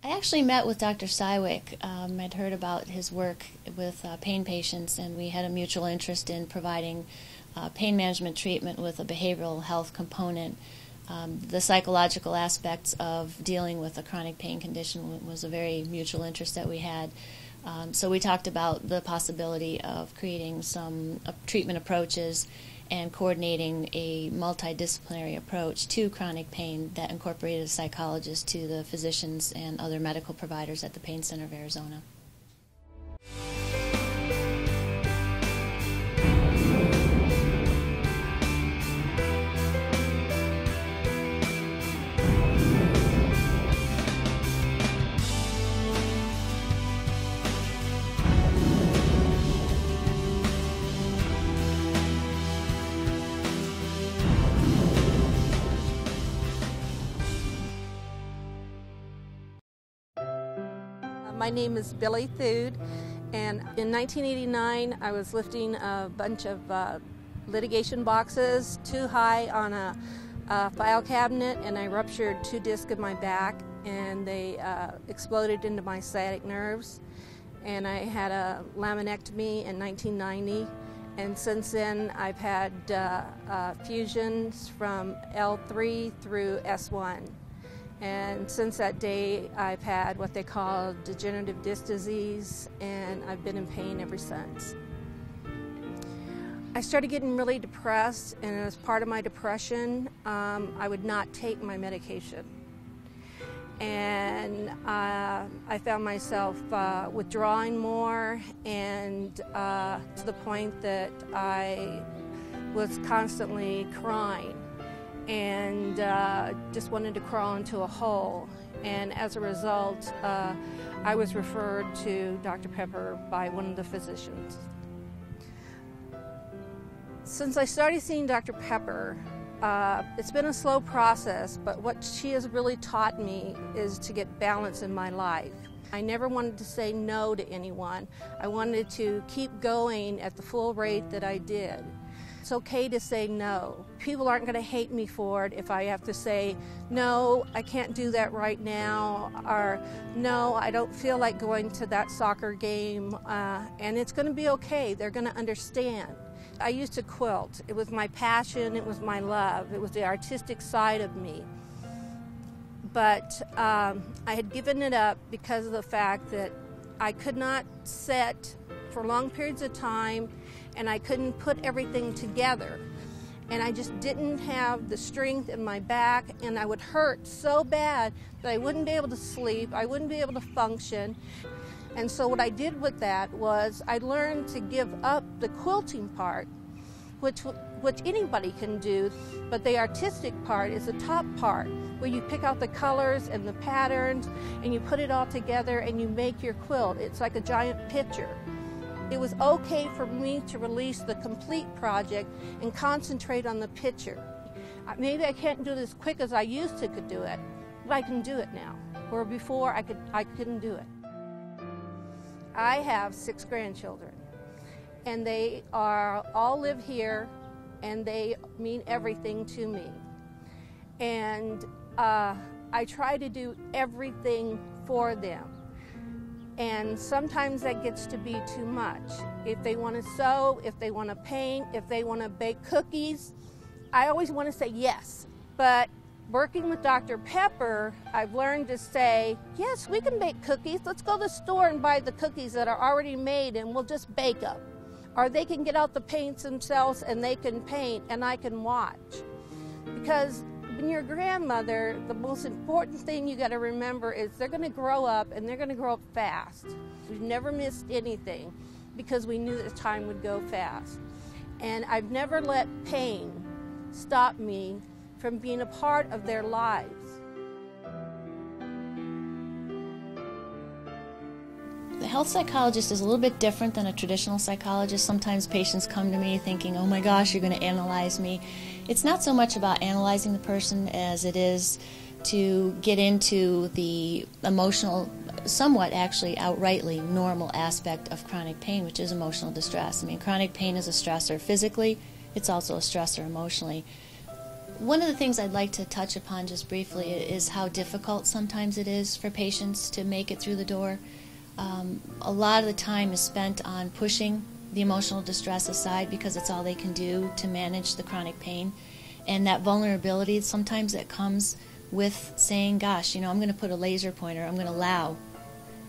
I actually met with Dr. Sywick. I'd heard about his work with pain patients, and we had a mutual interest in providing pain management treatment with a behavioral health component. The psychological aspects of dealing with a chronic pain condition was a very mutual interest that we had. So we talked about the possibility of creating some treatment approaches and coordinating a multidisciplinary approach to chronic pain that incorporated a psychologist to the physicians and other medical providers at the Pain Center of Arizona. My name is Billy Thude, and in 1989 I was lifting a bunch of litigation boxes too high on a file cabinet, and I ruptured 2 discs in my back, and they exploded into my sciatic nerves, and I had a laminectomy in 1990, and since then I've had fusions from L3 through S1. And since that day, I've had what they call degenerative disc disease, and I've been in pain ever since. I started getting really depressed, and as part of my depression, I would not take my medication. And I found myself withdrawing more, and to the point that I was constantly crying and just wanted to crawl into a hole. And as a result, I was referred to Dr. Pepper by one of the physicians. Since I started seeing Dr. Pepper, it's been a slow process, but what she has really taught me is to get balance in my life. I never wanted to say no to anyone. I wanted to keep going at the full rate that I did. It's okay to say no. People aren't going to hate me for it if I have to say, no, I can't do that right now, or no, I don't feel like going to that soccer game, and it's going to be okay. They're going to understand. I used to quilt. It was my passion, it was my love, it was the artistic side of me. But I had given it up because of the fact that I could not sit for long periods of time, and I couldn't put everything together. And I just didn't have the strength in my back, and I would hurt so bad that I wouldn't be able to sleep, I wouldn't be able to function. And so what I did with that was I learned to give up the quilting part, which anybody can do, but the artistic part is the top part, where you pick out the colors and the patterns, and you put it all together and you make your quilt. It's like a giant picture. It was okay for me to release the complete project and concentrate on the picture. Maybe I can't do it as quick as I used to could do it, but I can do it now, where before I couldn't do it. I have 6 grandchildren, and they all live here, and they mean everything to me. And I try to do everything for them. And sometimes that gets to be too much. If they want to sew, if they want to paint, if they want to bake cookies, I always want to say yes. But working with Dr. Pepper, I've learned to say, yes, we can bake cookies. Let's go to the store and buy the cookies that are already made, and we'll just bake them. Or they can get out the paints themselves and they can paint, and I can watch. Because when you're a grandmother, the most important thing you got to remember is they're going to grow up, and they're going to grow up fast. We've never missed anything because we knew that the time would go fast. And I've never let pain stop me from being a part of their lives. The health psychologist is a little bit different than a traditional psychologist. Sometimes patients come to me thinking, oh my gosh, you're going to analyze me. It's not so much about analyzing the person as it is to get into the emotional, somewhat actually outrightly normal aspect of chronic pain, which is emotional distress. I mean, chronic pain is a stressor physically, it's also a stressor emotionally. One of the things I'd like to touch upon just briefly is how difficult sometimes it is for patients to make it through the door. A lot of the time is spent on pushing the emotional distress aside because it's all they can do to manage the chronic pain. And that vulnerability, sometimes that comes with saying, gosh, I'm going to put a laser pointer, I'm going to allow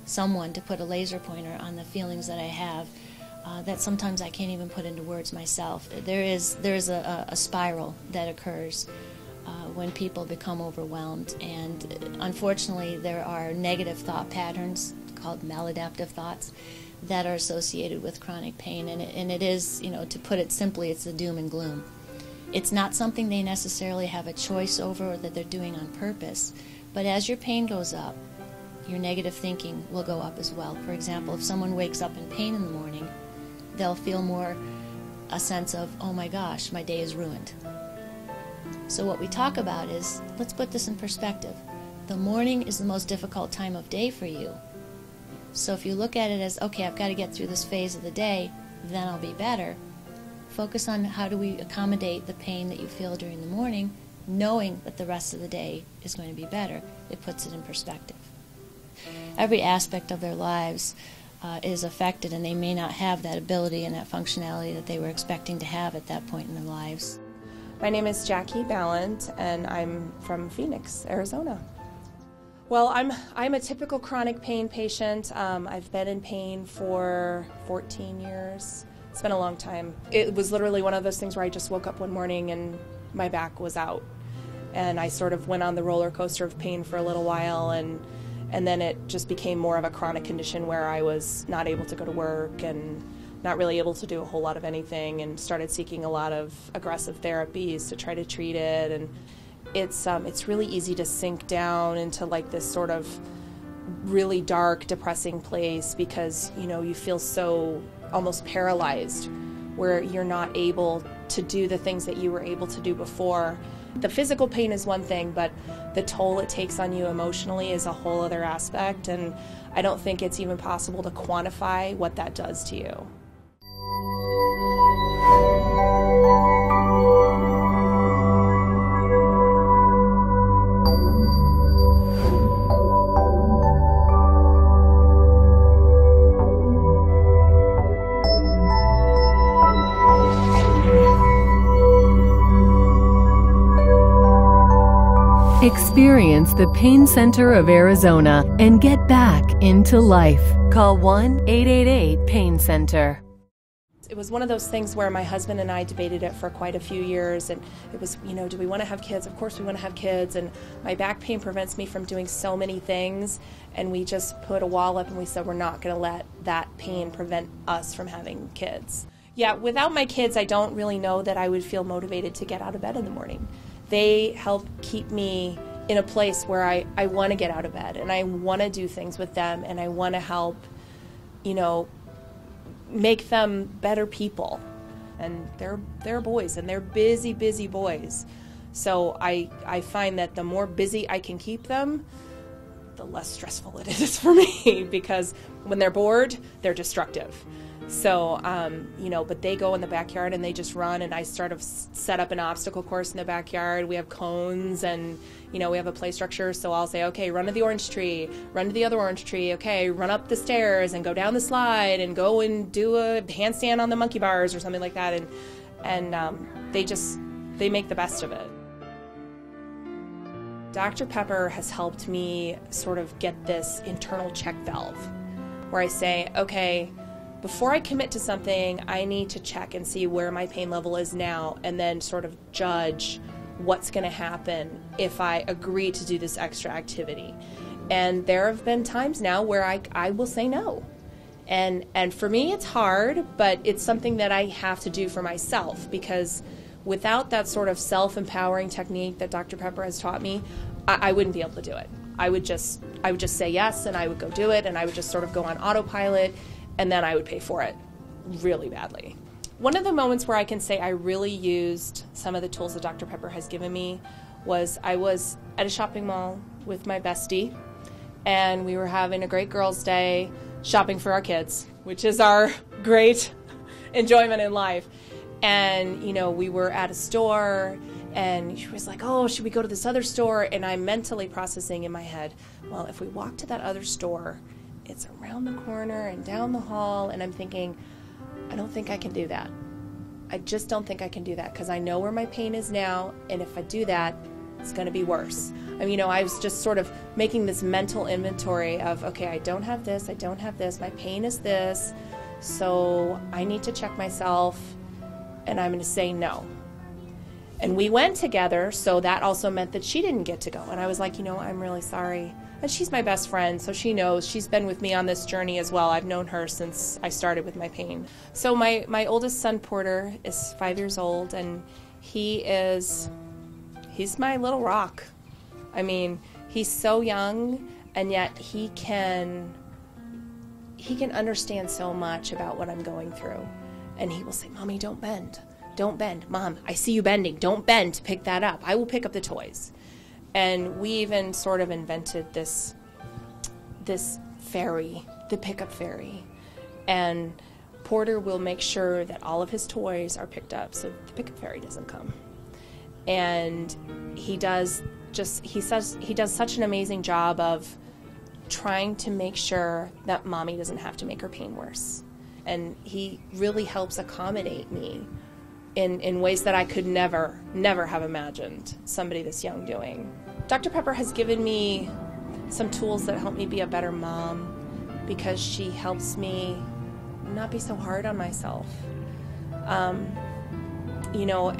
someone to put a laser pointer on the feelings that I have that sometimes I can't even put into words myself. There's a spiral that occurs when people become overwhelmed, and unfortunately there are negative thought patterns called maladaptive thoughts that are associated with chronic pain, and it is, to put it simply, it's the doom and gloom. It's not something they necessarily have a choice over or that they're doing on purpose, but as your pain goes up, your negative thinking will go up as well. For example, if someone wakes up in pain in the morning, they'll feel more a sense of, oh my gosh, my day is ruined. So what we talk about is, let's put this in perspective. The morning is the most difficult time of day for you. So if you look at it as, okay, I've got to get through this phase of the day, then I'll be better. Focus on how do we accommodate the pain that you feel during the morning, knowing that the rest of the day is going to be better. It puts it in perspective. Every aspect of their lives is affected, and they may not have that ability and that functionality that they were expecting to have at that point in their lives. My name is Jackie Ballant, and I'm from Phoenix, Arizona. Well, I'm a typical chronic pain patient. I've been in pain for 14 years. It's been a long time. It was literally one of those things where I just woke up one morning and my back was out. And I sort of went on the roller coaster of pain for a little while, and then it just became more of a chronic condition where I was not able to go to work and not really able to do a whole lot of anything, and started seeking a lot of aggressive therapies to try to treat it. And it's really easy to sink down into like this sort of really dark, depressing place because, you feel so almost paralyzed where you're not able to do the things that you were able to do before. The physical pain is one thing, but the toll it takes on you emotionally is a whole other aspect, and I don't think it's even possible to quantify what that does to you. Experience the Pain Center of Arizona and get back into life. Call 1-888-PAIN-CENTER. It was one of those things where my husband and I debated it for quite a few years, and it was, do we want to have kids? Of course we want to have kids, and my back pain prevents me from doing so many things, and we just put a wall up and we said we're not going to let that pain prevent us from having kids. Yeah, without my kids, I don't really know that I would feel motivated to get out of bed in the morning. They help keep me in a place where I want to get out of bed, and I want to do things with them, and I want to help, make them better people. And they're boys, and they're busy, busy boys. So I find that the more busy I can keep them, the less stressful it is for me, because when they're bored, they're destructive. So, but they go in the backyard and they just run, and I sort of set up an obstacle course in the backyard. We have cones, and, we have a play structure, so I'll say, okay, run to the orange tree, run to the other orange tree, okay, run up the stairs and go down the slide and go and do a handstand on the monkey bars or something like that, and they make the best of it. Dr. Pepper has helped me sort of get this internal check valve where I say, okay, before I commit to something, I need to check and see where my pain level is now, and then sort of judge what's going to happen if I agree to do this extra activity. And there have been times now where I will say no. And for me, it's hard, but it's something that I have to do for myself, because without that sort of self-empowering technique that Dr. Pepper has taught me, I wouldn't be able to do it. I would just say yes, and I would go do it, and I would just sort of go on autopilot, and then I would pay for it really badly. One of the moments where I can say I really used some of the tools that Dr. Pepper has given me was I was at a shopping mall with my bestie, and we were having a great girls' day shopping for our kids, which is our great enjoyment in life. And, we were at a store, And she was like, oh, should we go to this other store? And I'm mentally processing in my head, well, if we walk to that other store, it's around the corner and down the hall. And I'm thinking, I don't think I can do that. I just don't think I can do that, because I know where my pain is now, and if I do that, it's going to be worse. I mean, I was just sort of making this mental inventory of, okay, I don't have this, my pain is this, so I need to check myself, and I'm going to say no. And we went together, so that also meant that she didn't get to go. And I was like, I'm really sorry. And she's my best friend, so she knows. She's been with me on this journey as well. I've known her since I started with my pain. So my oldest son, Porter, is 5 years old, and he's my little rock. I mean, he's so young, and yet he can understand so much about what I'm going through. And he will say, Mommy, don't bend. Don't bend. Mom, I see you bending. Don't bend to pick that up. I will pick up the toys. And we even sort of invented this fairy, the pickup fairy. And Porter will make sure that all of his toys are picked up so the pickup fairy doesn't come. And he does such an amazing job of trying to make sure that Mommy doesn't have to make her pain worse. And he really helps accommodate me in ways that I could never have imagined somebody this young doing. Dr. Pepper has given me some tools that help me be a better mom, because she helps me not be so hard on myself.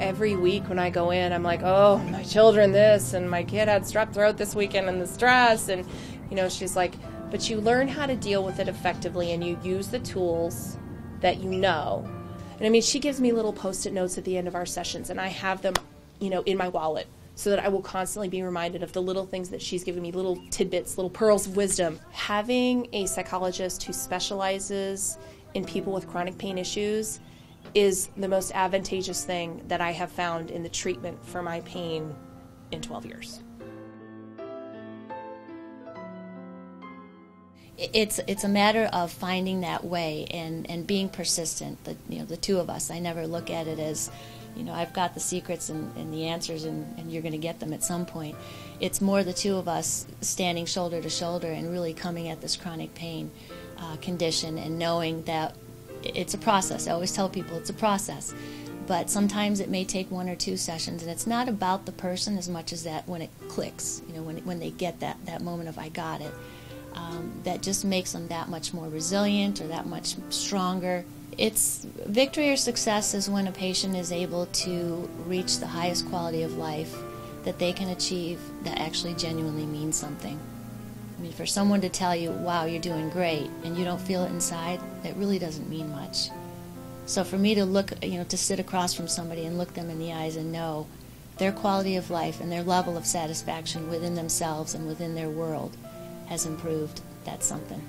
Every week when I go in, I'm like, oh, my children this, and my kid had strep throat this weekend and the stress, and she's like, but you learn how to deal with it effectively, and you use the tools that you know. And I mean, she gives me little Post-it notes at the end of our sessions, and I have them, in my wallet, so that I will constantly be reminded of the little things that she's given me, little tidbits, little pearls of wisdom. Having a psychologist who specializes in people with chronic pain issues is the most advantageous thing that I have found in the treatment for my pain in 12 years. It's a matter of finding that way and being persistent. The two of us. I never look at it as, I've got the secrets and the answers and you're going to get them at some point. It's more the two of us standing shoulder to shoulder and really coming at this chronic pain condition and knowing that it's a process. I always tell people it's a process. But sometimes it may take 1 or 2 sessions, and it's not about the person as much as that when it clicks, when they get that moment of I got it. That just makes them that much more resilient or that much stronger. It's victory or success is when a patient is able to reach the highest quality of life that they can achieve that actually genuinely means something. I mean, for someone to tell you, wow, you're doing great, and you don't feel it inside, that really doesn't mean much. So for me to look, to sit across from somebody and look them in the eyes and know their quality of life and their level of satisfaction within themselves and within their world has improved, that's something.